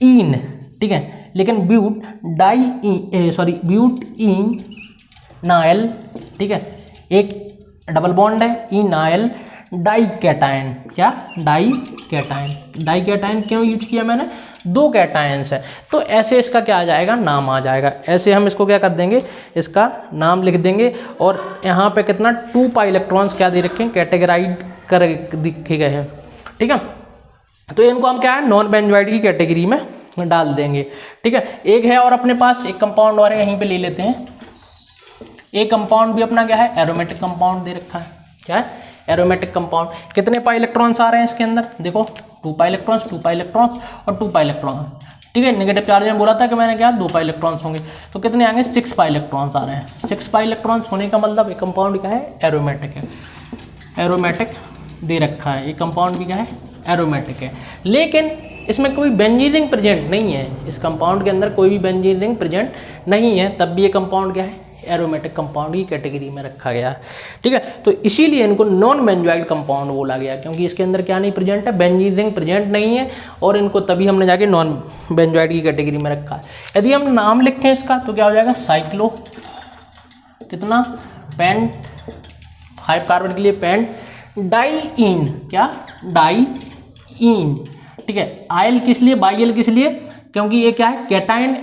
इन। ठीक है, लेकिन ब्यूट इन नाइल। ठीक है, एक डबल बॉन्ड है, इनाइल डाई कैटायन। क्या, डाई कैटायन। डाई कैटायन क्यों यूज किया मैंने, 2 कैटायंस है, तो ऐसे इसका क्या आ जाएगा, नाम आ जाएगा। ऐसे हम इसको क्या कर देंगे, इसका नाम लिख देंगे। और यहाँ पे कितना 2 पाई इलेक्ट्रॉन्स क्या दे रखे हैं, कैटेगराइज कर दिखे गए हैं। ठीक है, तो इनको हम क्या है, नॉन बेंजोइड की कैटेगरी में डाल देंगे। ठीक है, एक है और अपने पास एक कंपाउंड और यहीं पे ले लेते हैं। एक कंपाउंड भी अपना क्या है, एरोमेटिक कंपाउंड दे रखा है। क्या है, एरोमेटिक कंपाउंड। कितने पाई इलेक्ट्रॉन्स आ रहे हैं इसके अंदर, देखो 2 पाई इलेक्ट्रॉन्स, 2 पाई इलेक्ट्रॉन्स और 2 पाई इलेक्ट्रॉन। ठीक है, नेगेटिव चार्ज में बोला था कि मैंने क्या, 2 पाई इलेक्ट्रॉन्स होंगे, तो कितने आएंगे, 6 पाई इलेक्ट्रॉन्स आ रहे हैं। 6 पाई इलेक्ट्रॉन्स होने का मतलब एक कंपाउंड क्या है, एरोमेटिक है। एरोमेटिक दे रखा है, ये कंपाउंड भी क्या है, एरोमेटिक है। लेकिन इसमें कोई बेंजीन रिंग प्रेजेंट नहीं है, इस कंपाउंड के अंदर कोई भी बेंजीन रिंग प्रेजेंट नहीं है, तब भी ये कंपाउंड क्या है, एरोमेटिक कंपाउंड की कैटेगरी में रखा गया। ठीक है, तो इसीलिए इनको नॉन बेंजोइड कंपाउंड बोला गया, क्योंकि इसके अंदर क्या नहीं प्रेजेंट है, बेंजीन रिंग प्रेजेंट नहीं है, और इनको तभी हमने जाके नॉन बेंजोइड की कैटेगरी में रखा है। यदि हम नाम लिखें इसका तो क्या हो जाएगा, साइक्लो कितना पेंट 5 कार्बन के लिए पेंट डाईइन, क्या डाईइन। ठीक है, आयल किस लिए, बाइयल किस लिए, क्योंकि ये क्या है कैटाइन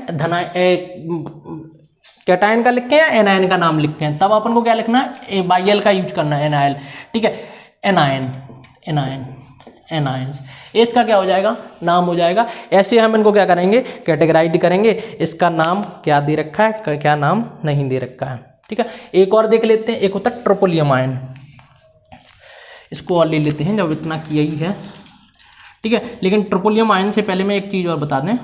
कैटाइन का लिखे हैं एनायन का नाम लिखे हैं, तब अपन को क्या लिखना है, बाइयल का यूज करना है एनायल। ठीक है, एनायन एनायन एनायंस, इसका क्या हो जाएगा, नाम हो जाएगा। ऐसे हम इनको क्या करेंगे, कैटेगराइज करेंगे, इसका नाम क्या दे रखा है, क्या नाम नहीं दे रखा है। ठीक है, एक और देख लेते हैं, एक होता है ट्रोपोलियम आयन, इसको और ले लेते हैं जब इतना किया ही है। ठीक है, लेकिन ट्रोपोलियम आयन से पहले मैं एक चीज और बता दें,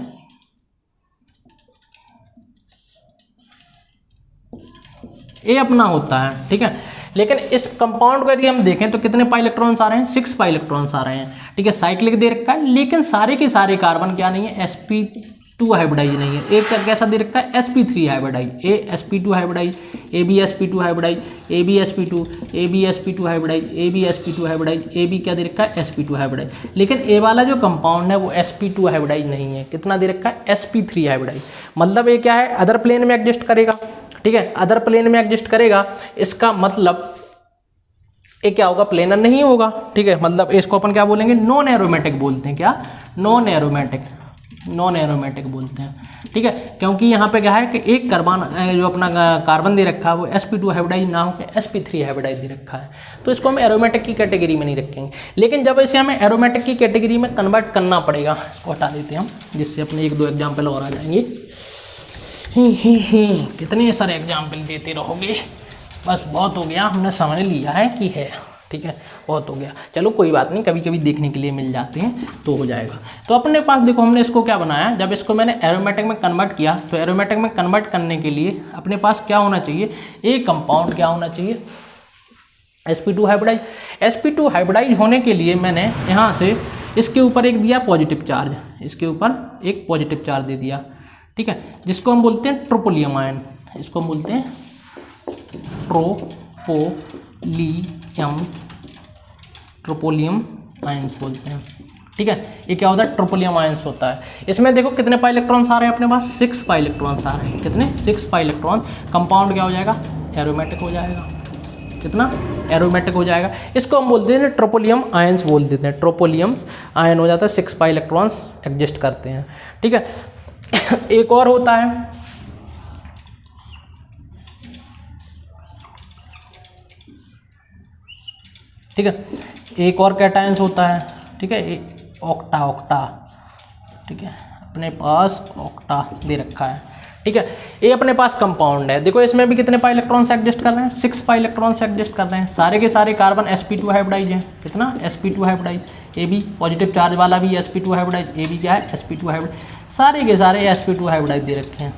ये अपना होता है। ठीक है, लेकिन इस कंपाउंड को यदि हम देखें तो कितने पाई इलेक्ट्रॉन्स आ रहे हैं, 6 पाई इलेक्ट्रॉन्स आ रहे हैं। ठीक है, साइक्लिक दे रखा है, लेकिन सारे के सारे कार्बन क्या नहीं है, sp2 हाइब्रिडाइज नहीं है। एक कैसा दे रखा है, sp3 hybridize, sp2 hybridize, absp2 hybridize, absp2, absp2 hybridize, absp2 hybridize, ab क्या दे रखा है, sp2 हाइब्रिडाइज। लेकिन ए वाला जो कंपाउंड है वो sp2 हाइब्रिडाइज नहीं है, कितना दे रखा है, sp3 हाइब्रिडाइज। मतलब ये क्या है, अदर प्लेन में एग्जिस्ट करेगा। ठीक है, अदर प्लेन में एग्जिस्ट करेगा, इसका मतलब ये क्या होगा, प्लेनर नहीं होगा। ठीक है, मतलब इसको अपन क्या बोलेंगे, नॉन एरोमेटिक बोलते हैं, क्या, नॉन एरोमेटिक, नॉन एरोमेटिक बोलते हैं। ठीक है, क्योंकि यहाँ पे क्या है कि एक कार्बन जो अपना कार्बन दे रखा है वो sp2 हाइब्रिडाइज ना होकर sp3 हाइब्रिडाइज दे रखा है, तो इसको हम एरोमेटिक की कैटेगरी में नहीं रखेंगे। लेकिन जब इसे हमें एरोमेटिक की कैटेगरी में कन्वर्ट करना पड़ेगा, इसको हटा देते हैं हम, जिससे अपने 1-2 एग्जाम्पल और आ जाएंगे। कितने सारे एग्जाम्पल देते रहोगे, बस बहुत हो गया, हमने समझ लिया है कि है। ठीक है, बहुत हो गया, चलो कोई बात नहीं, कभी कभी देखने के लिए मिल जाते हैं तो हो जाएगा। तो अपने पास देखो हमने इसको क्या बनाया, जब इसको मैंने एरोमेटिक में कन्वर्ट किया तो एरोमेटिक में कन्वर्ट करने के लिए अपने पास क्या होना चाहिए, एक कंपाउंड क्या होना चाहिए, sp2 हाइब्रिडाइज। sp2 हाइब्रिडाइज होने के लिए मैंने यहाँ से इसके ऊपर एक दिया पॉजिटिव चार्ज, इसके ऊपर एक पॉजिटिव चार्ज दे दिया। ठीक है, जिसको हम बोलते हैं ट्रोपोलियम आयन, इसको हम बोलते हैं ट्रोपोलियम आयंस बोलते हैं। ठीक है, ये क्या होता है, ट्रोपोलियम आयंस होता है। इसमें देखो कितने पाई इलेक्ट्रॉन्स आ रहे हैं अपने पास, 6 पाई इलेक्ट्रॉन्स आ रहे हैं। कितने, 6 पाई इलेक्ट्रॉन। कंपाउंड क्या हो जाएगा, एरोमेटिक हो जाएगा। कितना, एरोमेटिक हो जाएगा। इसको हम बोलते हैं ट्रोपोलियम आयंस बोल देते हैं, ट्रोपोलियम्स आयन हो जाता है, 6 पाई इलेक्ट्रॉन्स एग्जिस्ट करते हैं। ठीक है, एक और होता है, ठीक है, एक और कैटायंस होता है। ठीक है, ऑक्टा, ठीक है, अपने पास ऑक्टा दे रखा है। ठीक है, ये अपने पास कंपाउंड है। देखो इसमें भी कितने पाई इलेक्ट्रॉन्स एग्जिस्ट कर रहे हैं, 6 पाई इलेक्ट्रॉन्स एग्जिस्ट कर रहे हैं। सारे के सारे कार्बन sp2 हाइब्रिडाइज है। कितना, sp2 hybridize. A B positive charge वाला भी sp2 हाइब्रिडाइज, ए बी क्या है, sp2 हाइब्रिडाइज। सारे के सारे sp2 हाइब्रिडाइज दे रखे हैं,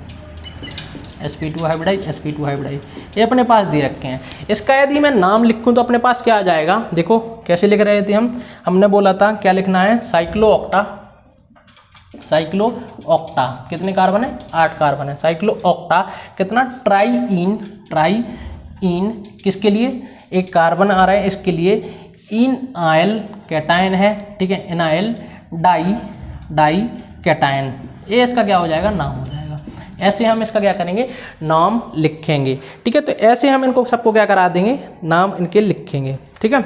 sp2 हाइब्रिडाइज, sp2 हाइब्रिडाइज, ये अपने पास दे रखे हैं। इसका यदि मैं नाम लिखूं तो अपने पास क्या आ जाएगा, देखो कैसे लिख रहे थे हमने बोला था क्या लिखना है, साइक्लो ऑक्टा। कितने कार्बन है, 8 कार्बन है। साइक्लो ऑक्टा कितना, ट्राई-इन किसके लिए, एक कार्बन आ रहा है इसके लिए, इन आयल कैटायन है। ठीक है, एनाइल डाई कैटायन, ये इसका क्या हो जाएगा, नाम हो जाएगा। ऐसे हम इसका क्या करेंगे, नाम लिखेंगे। ठीक है, तो ऐसे हम इनको सबको क्या करा देंगे, नाम इनके लिखेंगे। ठीक है,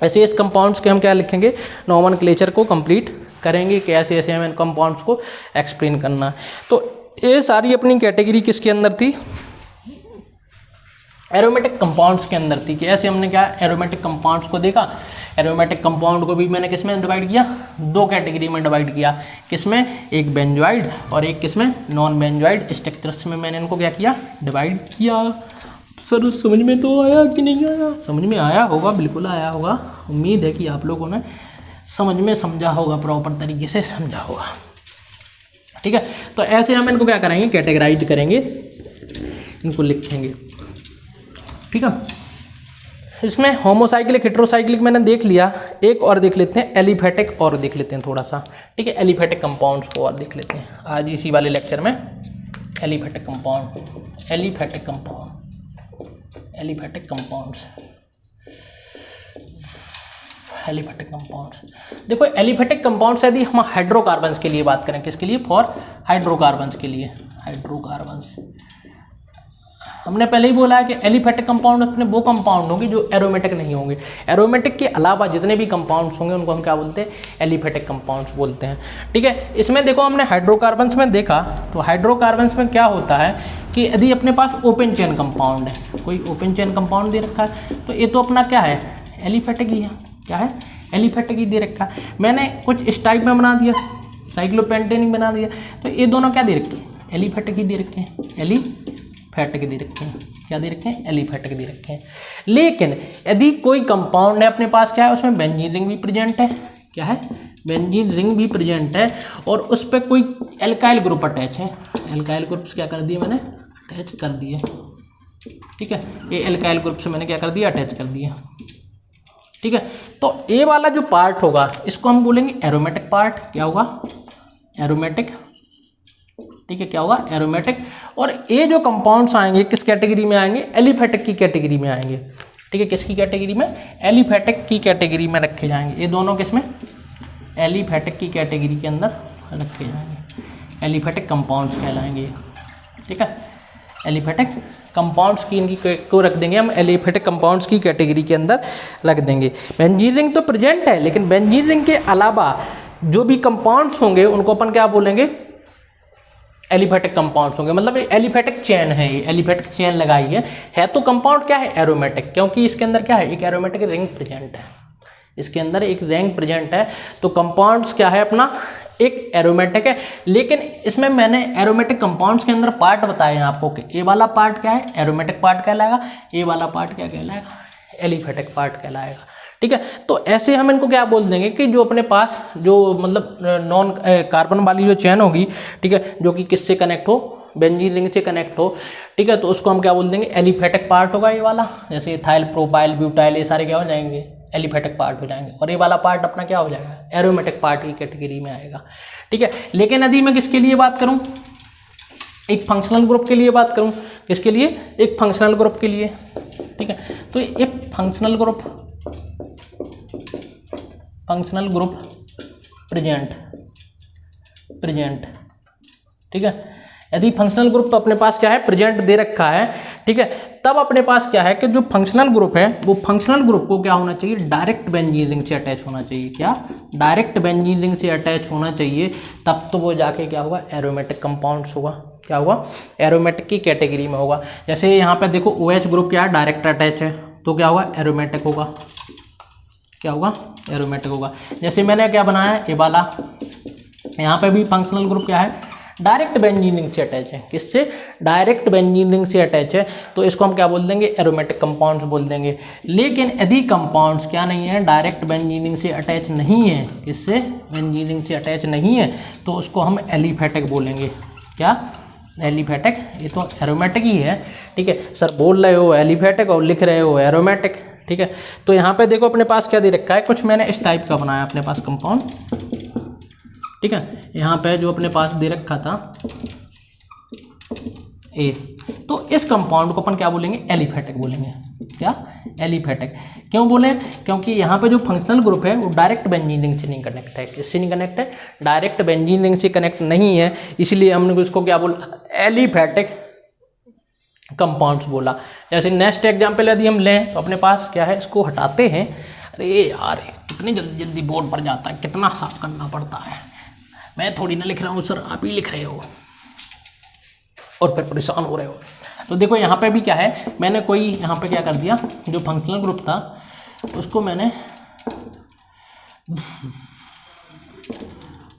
ऐसे इस कंपाउंड्स के हम क्या लिखेंगे, नोमेनक्लेचर को कंप्लीट करेंगे कि ऐसे ऐसे हमें इन कंपाउंड्स को एक्सप्लेन करना है। तो ये सारी अपनी कैटेगरी किसके अंदर थी, एरोमेटिक कंपाउंड्स के अंदर थी। कि ऐसे हमने क्या एरोमेटिक कंपाउंड्स को देखा। एरोमेटिक कंपाउंड को भी मैंने किस में डिवाइड किया, 2 कैटेगरी में डिवाइड किया। किसमें, एक बेंजोइड और एक किसमें, नॉन बेंजोइड स्ट्रक्चर्स में मैंने इनको क्या किया, डिवाइड किया। सर समझ में तो आया कि नहीं आया, समझ में आया होगा, बिल्कुल आया होगा। उम्मीद है कि आप लोगों ने समझ में समझा होगा, प्रॉपर तरीके से समझा होगा। ठीक है, तो ऐसे हम इनको क्या करेंगे, कैटेगराइज करेंगे, इनको लिखेंगे। ठीक है, इसमें होमोसाइक्लिक हेट्रोसाइक्लिक मैंने देख लिया। एक और देख लेते हैं, एलिफेटिक और देख लेते हैं थोड़ा सा। ठीक है, एलिफेटिक कंपाउंड्स को और देख लेते हैं आज इसी वाले लेक्चर में। Aliphatic compound, aliphatic compound, aliphatic compounds, aliphatic compounds. देखो एलिफेटिक कंपाउंड्स यदि हम हाइड्रोकार्बन्स के लिए बात करें, किसके लिए? फॉर हाइड्रोकार्बन्स के लिए, हाइड्रोकार्बन्स। हमने पहले ही बोला है कि एलिफेटिक कंपाउंड अपने वो कंपाउंड होंगे जो एरोमेटिक नहीं होंगे। एरोमेटिक के अलावा जितने भी कंपाउंड्स होंगे उनको हम क्या बोलते हैं? एलिफेटिक कंपाउंड्स बोलते हैं। ठीक है, इसमें देखो हमने हाइड्रोकार्बन्स में देखा, तो हाइड्रोकार्बन्स में क्या होता है कि यदि अपने पास ओपन चेन कंपाउंड है, कोई ओपन चेन कंपाउंड दे रखा है, तो ये तो अपना क्या है? एलिफेटिक ही है। क्या है? एलिफेटिक ही दे रखा है। मैंने कुछ इस टाइप में बना दिया, साइक्लोपेंटेन बना दिया, तो ये दोनों क्या दे रखे हैं? एलिफेटिक ही दे रखे हैं, एलिफेटिक दे रखे हैं। क्या दे रखे हैं? एलिफेटिक दे रखे हैं। लेकिन यदि कोई कंपाउंड है अपने पास, क्या है उसमें? बेंजीन रिंग भी प्रेजेंट है। क्या है? बेंजीन रिंग भी प्रेजेंट है, और उस पर कोई एल्काइल ग्रुप अटैच है। एल्काइल ग्रुप्स क्या कर दिए मैंने? अटैच कर दिए। ठीक है, ये एल्काइल ग्रुप से मैंने क्या कर दिया? अटैच कर दिया। ठीक है, तो ए वाला जो पार्ट होगा इसको हम बोलेंगे एरोमेटिक पार्ट। क्या होगा? एरोमेटिक। ठीक है, क्या होगा? एरोमेटिक। और ये जो कंपाउंड्स आएंगे किस कैटेगरी में आएंगे? एलिफेटिक की कैटेगरी में आएंगे। ठीक है, किसकी कैटेगरी में? एलिफेटिक की कैटेगरी में रखे जाएंगे। ये दोनों किसमें? एलिफेटिक की कैटेगरी के अंदर रखे जाएंगे, एलिफेटिक कंपाउंड्स कहलाएंगे। ठीक है, एलिफेटिक कंपाउंड्स की इनकी को रख देंगे हम, एलिफेटिक कंपाउंड्स की कैटेगरी के अंदर रख देंगे। बेंजीन रिंग तो प्रेजेंट है, लेकिन बेंजीन रिंग के अलावा जो भी कंपाउंड्स होंगे उनको अपन क्या बोलेंगे? एलिफेटिक कंपाउंड्स होंगे। मतलब ये एलिफेटिक चेन है, ये एलिफेटिक चेन लगाई है तो कंपाउंड क्या है? एरोमेटिक, क्योंकि इसके अंदर क्या है? एक एरोमेटिक रिंग प्रेजेंट है, इसके अंदर एक रिंग प्रेजेंट है, तो कंपाउंड्स क्या है अपना? एक एरोमेटिक है। लेकिन इसमें मैंने एरोमेटिक कंपाउंड्स के अंदर पार्ट बताए हैं आपको कि ये वाला पार्ट क्या है? एरोमेटिक पार्ट कहलाएगा, ये वाला पार्ट क्या कहलाएगा? एलिफेटिक पार्ट कहलाएगा। ठीक है, तो ऐसे हम इनको क्या बोल देंगे कि जो अपने पास जो मतलब नॉन कार्बन वाली जो चेन होगी, ठीक है, जो कि किससे कनेक्ट हो? बेंजीन रिंग से कनेक्ट हो। ठीक है, तो उसको हम क्या बोल देंगे? एलिफेटिक पार्ट होगा ये वाला। जैसे इथाइल, प्रोपाइल, ब्यूटाइल, ये सारे क्या हो जाएंगे? एलिफेटिक पार्ट हो जाएंगे। और ये वाला पार्ट अपना क्या हो जाएगा? एरोमेटिक पार्ट की कैटेगरी में आएगा। ठीक है, लेकिन यदि मैं किसके लिए बात करूं? एक फंक्शनल ग्रुप के लिए बात करूं। किसके लिए? एक फंक्शनल ग्रुप के लिए। ठीक है, तो एक फंक्शनल ग्रुप प्रेजेंट। ठीक है, यदि फंक्शनल ग्रुप अपने पास क्या है? प्रेजेंट दे रखा है। ठीक है, तब अपने पास क्या है कि जो फंक्शनल ग्रुप है वो फंक्शनल ग्रुप को क्या होना चाहिए? डायरेक्ट बेंजीन रिंग से अटैच होना चाहिए। क्या? डायरेक्ट बेंजीन रिंग से अटैच होना चाहिए, तब तो वो जाके क्या होगा? एरोमेटिक कंपाउंड्स होगा। क्या होगा? एरोमेटिक की कैटेगरी में होगा। जैसे यहाँ पे देखो OH ग्रुप क्या है? डायरेक्ट अटैच है, तो क्या होगा? एरोमेटिक होगा। क्या होगा? एरोमेटिक होगा। जैसे मैंने क्या बनाया है? ये वाला, यहाँ पे भी फंक्शनल ग्रुप क्या है? डायरेक्ट बेंजीन रिंग से अटैच है। किससे? डायरेक्ट बेंजीन रिंग से अटैच है, तो इसको हम क्या बोल देंगे? एरोमेटिक कंपाउंड्स बोल देंगे। लेकिन यदि कंपाउंड्स क्या नहीं है? डायरेक्ट बेंजीन रिंग से अटैच नहीं है, किससे? बेंजीन रिंग से अटैच नहीं है, तो उसको हम एलिफेटिक बोलेंगे। क्या? एलिफेटिक। ये तो एरोमेटिक ही है। ठीक है, सर बोल रहे हो एलिफेटिक और लिख रहे हो एरोमेटिक। ठीक है, तो यहाँ पे देखो अपने पास क्या दे रखा है? कुछ मैंने इस टाइप का बनाया अपने पास कंपाउंड। ठीक है, यहाँ पे जो अपने पास दे रखा था ए, तो इस कंपाउंड को अपन क्या बोलेंगे? एलिफेटिक बोलेंगे। क्या? एलिफेटिक। क्यों बोले? क्योंकि यहाँ पे जो फंक्शनल ग्रुप है वो डायरेक्ट बेंजीन रिंग से नहीं कनेक्ट है। किससे नहीं कनेक्ट है? डायरेक्ट बेंजीन रिंग से कनेक्ट नहीं है, इसलिए हमने उसको क्या बोला? एलिफेटिक कंपाउंड्स बोला। जैसे नेक्स्ट एग्जाम्पल यदि हम लें तो अपने पास क्या है? इसको हटाते हैं। अरे यार कितनी जल्दी जल्दी बोर्ड पर जाता है, कितना साफ करना पड़ता है। मैं थोड़ी ना लिख रहा हूँ सर, आप ही लिख रहे हो और फिर परेशान हो रहे हो। तो देखो यहाँ पे भी क्या है? मैंने कोई यहाँ पे क्या कर दिया? जो फंक्शनल ग्रुप था उसको मैंने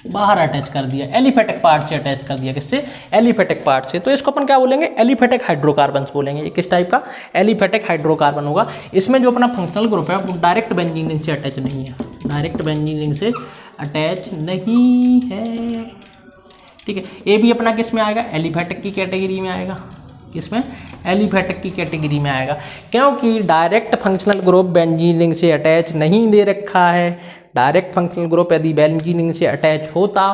बाहर अटैच कर दिया, एलिफेटिक पार्ट से अटैच कर दिया। किससे? एलिफेटिक पार्ट से। तो इसको अपन क्या बोलेंगे? एलिफेटिक हाइड्रोकार्बन्स बोलेंगे। किस टाइप का? एलिफेटिक हाइड्रोकार्बन होगा। इसमें जो अपना फंक्शनल ग्रुप है वो डायरेक्ट बेंजीन रिंग से अटैच नहीं है, डायरेक्ट बेंजीन रिंग से अटैच नहीं है। ठीक है, ये भी अपना किस में आएगा? एलिफेटिक की कैटेगरी में आएगा। किसमें? एलिफेटिक की कैटेगरी में आएगा, क्योंकि direct functional group benzene ring से अटैच नहीं दे रखा है। डायरेक्ट फंक्शनल ग्रुप यदि बेंजीन से अटैच होता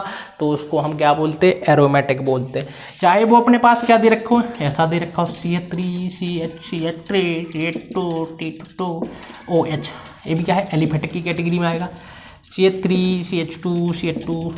तो उसको हम क्या बोलते, एरोमेटिक बोलते। चाहे वो अपने पास क्या दे रखो, ऐसा दे रखा हो CH3 CH3 CH2 T2 OH, ये भी क्या है, एलिफेटिक की कैटेगरी में आएगा। CH3 CH2 CH2।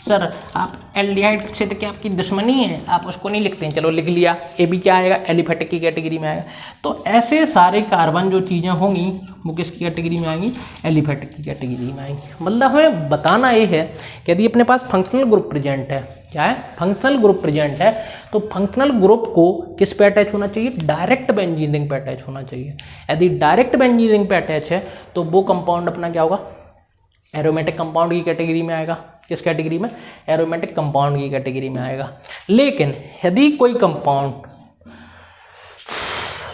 सर आप एल्डिहाइड से तो क्या आपकी दुश्मनी है, आप उसको नहीं लिखते हैं, चलो लिख लिया, ये भी क्या आएगा, एलिफेटिक की कैटेगरी में आएगा। तो ऐसे सारे कार्बन जो चीज़ें होंगी वो किसकी कैटेगरी में आएंगी, एलिफेटिक की कैटेगरी में आएंगी। मतलब हमें बताना ये है कि यदि अपने पास फंक्शनल ग्रुप प्रेजेंट है, क्या है, फंक्शनल ग्रुप प्रेजेंट है, तो फंक्शनल ग्रुप को किस पे अटैच होना चाहिए, डायरेक्ट बेंजीन रिंग पे अटैच होना चाहिए। यदि डायरेक्ट बेंजीन रिंग पे अटैच है तो वो कंपाउंड अपना क्या होगा, एरोमेटिक कंपाउंड की कैटेगरी में आएगा। किस कैटेगरी में, एरोमेटिक कंपाउंड की कैटेगरी में आएगा। लेकिन यदि कोई कंपाउंड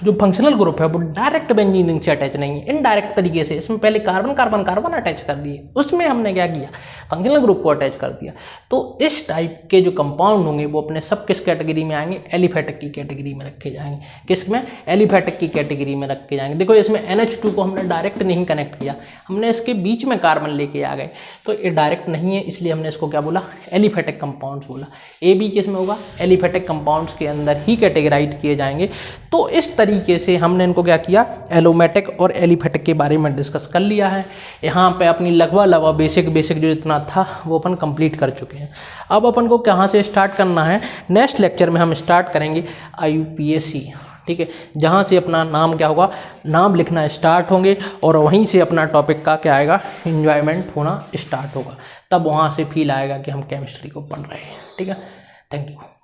जो फंक्शनल ग्रुप है वो डायरेक्ट बेंजीन रिंग से अटैच नहीं है, इनडायरेक्ट तरीके से, इसमें पहले कार्बन कार्बन कार्बन अटैच कर दिए, उसमें हमने क्या किया, फंक्शनल ग्रुप को अटैच कर दिया, तो इस टाइप के जो कंपाउंड होंगे वो अपने सब किस कैटेगरी में आएंगे, एलिफेटिक की कैटेगरी में रखे जाएंगे। किसमें, एलिफेटिक की कैटेगरी में रखे जाएंगे। देखो इसमें NH2 को हमने डायरेक्ट नहीं कनेक्ट किया, हमने इसके बीच में कार्बन लेके आ गए, तो ये डायरेक्ट नहीं है, इसलिए हमने इसको क्या बोला, एलिफेटिक कंपाउंड्स बोला। ए बी किस में होगा, एलिफेटिक कंपाउंड्स के अंदर ही कैटेगराइज किए जाएंगे। तो इस तरीके से हमने इनको क्या किया, एरोमेटिक और एलिफेटिक के बारे में डिस्कस कर लिया है। यहाँ पे अपनी लगभग बेसिक जो इतना था वो अपन कंप्लीट कर चुके हैं। अब अपन को कहाँ से स्टार्ट करना है, नेक्स्ट लेक्चर में हम स्टार्ट करेंगे IUPAC, ठीक है, जहाँ से अपना नाम क्या होगा, नाम लिखना स्टार्ट होंगे और वहीं से अपना टॉपिक का क्या आएगा, एंजॉयमेंट होना स्टार्ट होगा। तब वहाँ से फील आएगा कि हम केमिस्ट्री को पढ़ रहे हैं। ठीक है, थैंक यू।